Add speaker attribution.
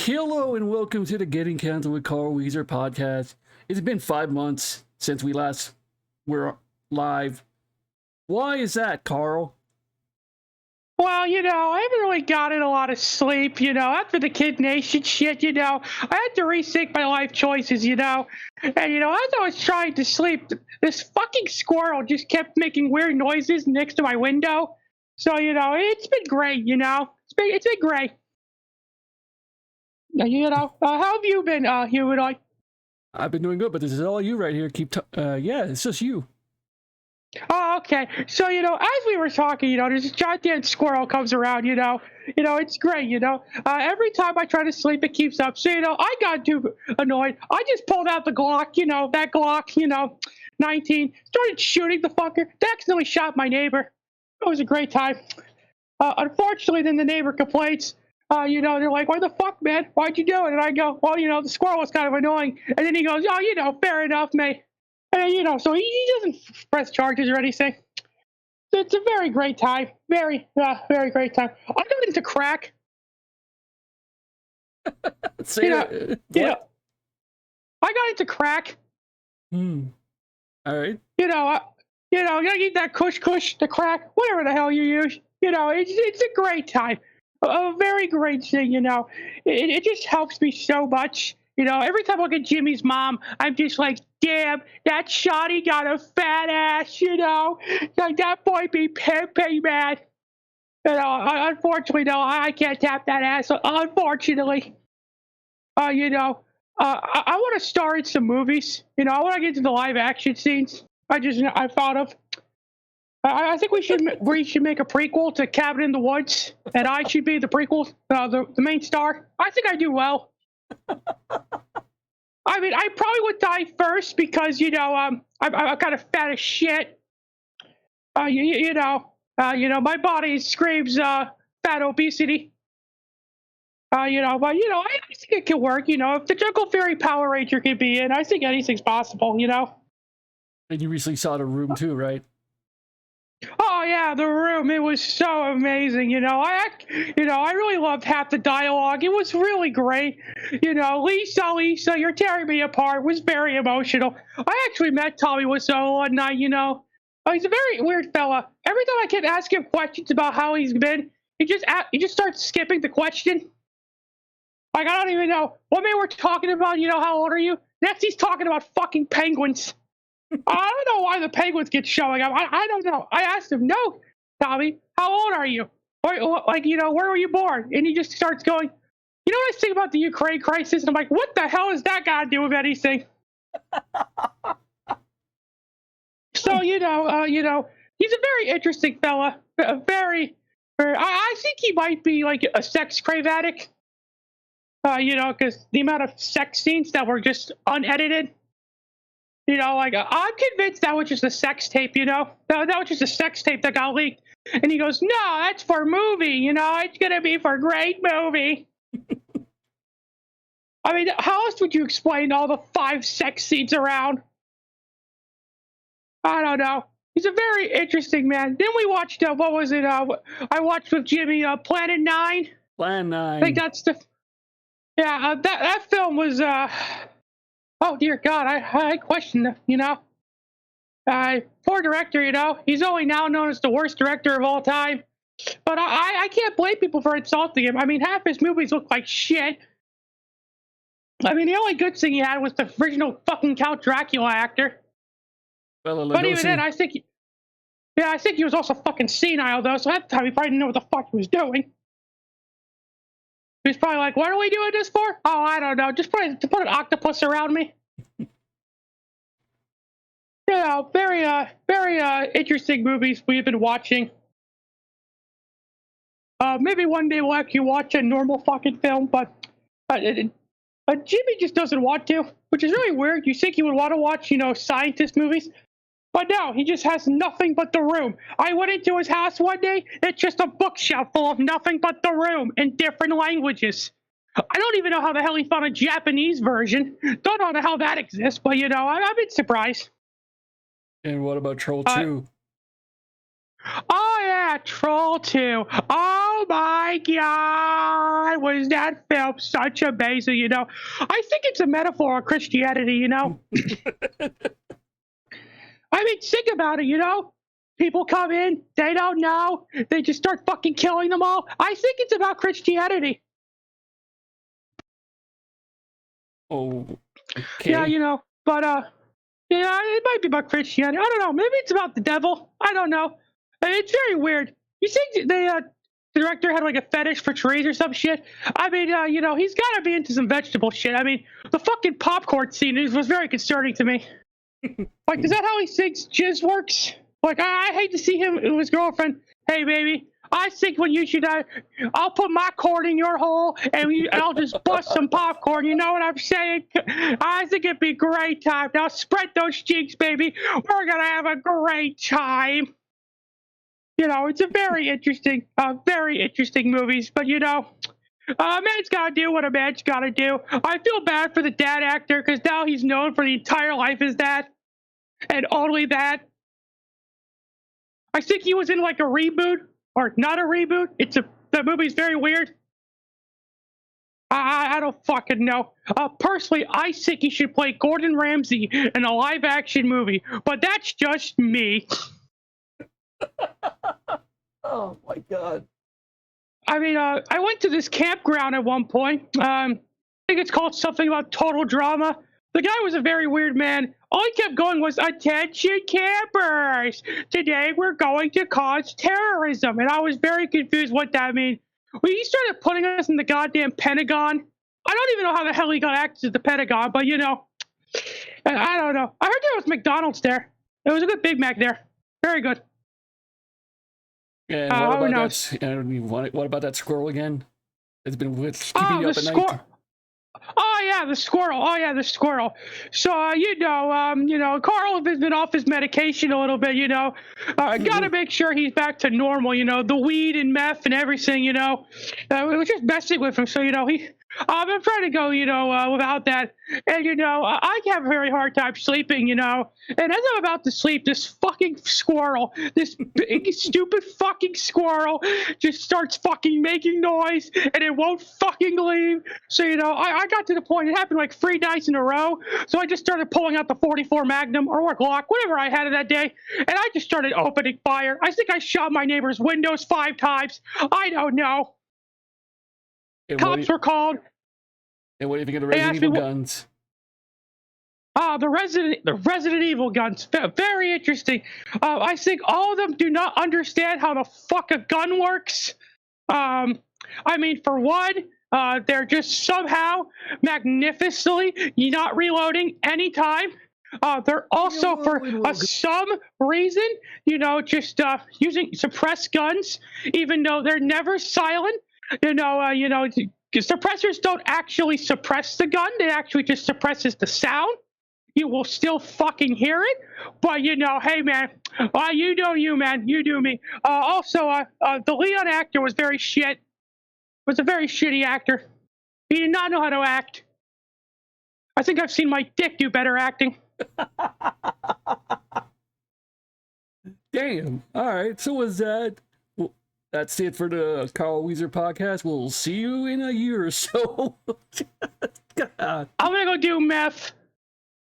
Speaker 1: Hello and welcome to the Getting Canceled with Karl Wheezer podcast. It's been 5 months since we last were live. Why is that, Karl?
Speaker 2: Well, I haven't really gotten a lot of sleep, after the Kid Nation shit, I had to rethink my life choices, and, as I was trying to sleep, this fucking squirrel just kept making weird noises next to my window. So, it's been great, it's been great. How have you been, Humanoid?
Speaker 1: I've been doing good, but this is all you right here. Yeah, it's just you.
Speaker 2: Oh, okay. So, as we were talking, this gigantic squirrel comes around, it's great, every time I try to sleep, it keeps up. So, I got too annoyed. I just pulled out the Glock, that Glock, 19, started shooting the fucker, accidentally shot my neighbor. It was a great time. Unfortunately, then the neighbor complains. They're like, why the fuck, man? Why'd you do it? And I go, well, the squirrel was kind of annoying. And then he goes, oh, fair enough, mate. And, so he doesn't press charges or anything. It's a very great time. Very great time. I got into crack.
Speaker 1: Say
Speaker 2: I got into crack.
Speaker 1: All right.
Speaker 2: You gotta eat that kush, the crack, whatever the hell you use. It's a great time. A very great thing, It just helps me so much. Every time I look at Jimmy's mom, I'm just like, damn, that shoddy got a fat ass, Like, that boy be pimping, man. Unfortunately, no, I can't tap that ass, unfortunately. I want to star in some movies. I want to get into the live action scenes. I thought of. I think we should make a prequel to Cabin in the Woods, and I should be the prequel, the main star. I think I do well. I mean, I probably would die first because I'm kind of fat as shit. My body screams fat obesity. But I think it can work. If the Jungle Fairy Power Ranger can be in, I think anything's possible.
Speaker 1: And you recently saw The Room too, right?
Speaker 2: Oh yeah, The Room. It was so amazing. I really loved half the dialogue. It was really great. Lisa, you're tearing me apart. It was very emotional. I actually met Tommy Wiseau one night. He's a very weird fella. Every time I kept asking him questions about how he's been, he just starts skipping the question. Like, I don't even know. One minute we're talking about, how old are you? Next he's talking about fucking penguins. I don't know why the penguins get showing up. I don't know. I asked him, no, Tommy, how old are you? Where were you born? And he just starts going, what I think about the Ukraine crisis? And I'm like, what the hell has that got to do with anything? So, he's a very interesting fella. Very, I think he might be like a sex crave addict. Because the amount of sex scenes that were just unedited. I'm convinced that was just a sex tape, that was just a sex tape that got leaked. And he goes, no, that's for movie, it's going to be for great movie. I mean, how else would you explain all the 5 sex scenes around? I don't know. He's a very interesting man. Then we watched, what was it? I watched with Jimmy, Planet 9.
Speaker 1: Plan 9.
Speaker 2: I think that's the... Yeah, that film was... Oh, dear God, I question him, Poor director, he's only now known as the worst director of all time. But I can't blame people for insulting him. I mean, half his movies look like shit. I mean, the only good thing he had was the original fucking Count Dracula actor. But even then, I think he was also fucking senile, though, so at the time he probably didn't know what the fuck he was doing. He was probably like, what are we doing this for? Oh, I don't know. Just put an octopus around me. Very interesting movies we've been watching. Maybe one day we'll actually watch a normal fucking film, but Jimmy just doesn't want to, which is really weird. You think he would want to watch, scientist movies? But no, he just has nothing but The Room. I went into his house one day. It's just a bookshelf full of nothing but The Room in different languages. I don't even know how the hell he found a Japanese version. Don't know how that exists, but I've been surprised.
Speaker 1: And what about Troll 2?
Speaker 2: Oh yeah, Troll 2. Oh my god, was that film such amazing, you know? I think it's a metaphor of Christianity, you know? I mean, think about it, you know? People come in, they don't know, they just start fucking killing them all. I think it's about Christianity.
Speaker 1: Oh, okay.
Speaker 2: Yeah, you know, but yeah, it might be about Christianity. I don't know. Maybe it's about the devil. I don't know. It's very weird. You think the director had like a fetish for trees or some shit? I mean, you know, he's got to be into some vegetable shit. I mean, the fucking popcorn scene was very concerning to me. Like, is that how he thinks jizz works? Like, I hate to see him and his girlfriend. Hey, baby, I think when you should, I'll put my cord in your hole and I'll just bust some popcorn. You know what I'm saying? I think it'd be a great time. Now spread those cheeks, baby. We're gonna have a great time. You know, it's a very interesting movies. But you know, a man's gotta do what a man's gotta do. I feel bad for the dad actor because now he's known for the entire life as that, and only that. I think he was in like a reboot or not a reboot. The movie's very weird. I don't fucking know. Personally, I think he should play Gordon Ramsay in a live action movie, but that's just me.
Speaker 1: Oh my god.
Speaker 2: I mean, I went to this campground at one point. I think it's called something about total drama. The guy was a very weird man. All he kept going was, "Attention campers! Today we're going to cause terrorism." And I was very confused what that means. Well, he started putting us in the goddamn Pentagon. I don't even know how the hell he got access to the Pentagon, but you know, I don't know. I heard there was McDonald's there. There was a good Big Mac there. Very good.
Speaker 1: And what about that? What about that squirrel again? It's been keeping you up at night.
Speaker 2: Oh yeah, the squirrel. Oh yeah, the squirrel. So you know, Karl has been off his medication a little bit. You know, gotta make sure he's back to normal. You know, the weed and meth and everything. You know, we were just messing with him. So you know, I'm trying to go. You know, without that, and you know, I have a very hard time sleeping. You know, and as I'm about to sleep, this fucking squirrel, this big stupid fucking squirrel, just starts fucking making noise, and it won't fucking leave. So you know, I got to the point. It happened like 3 nights in a row. So I just started pulling out the 44 Magnum or Glock, whatever I had that day, and I just started opening fire. I think I shot my neighbor's windows 5 times. I don't know. Cops were called.
Speaker 1: And what do you think of the Resident Evil guns?
Speaker 2: The Resident Evil guns, very interesting. I think all of them do not understand how the fuck a gun works. I mean, for one, they're just somehow magnificently not reloading anytime. They're also, for some reason, you know, just using suppressed guns, even though they're never silent. You know, suppressors don't actually suppress the gun; it actually just suppresses the sound. You will still fucking hear it, but you know, hey man, you do you, man, you do me. Also, the Leon actor was very shit. Was a very shitty actor. He did not know how to act. I think I've seen my dick do better acting.
Speaker 1: Damn. All right. So was that? Well, that's it for the Karl Wheezer podcast. We'll see you in a year or so. God.
Speaker 2: I'm gonna go do meth.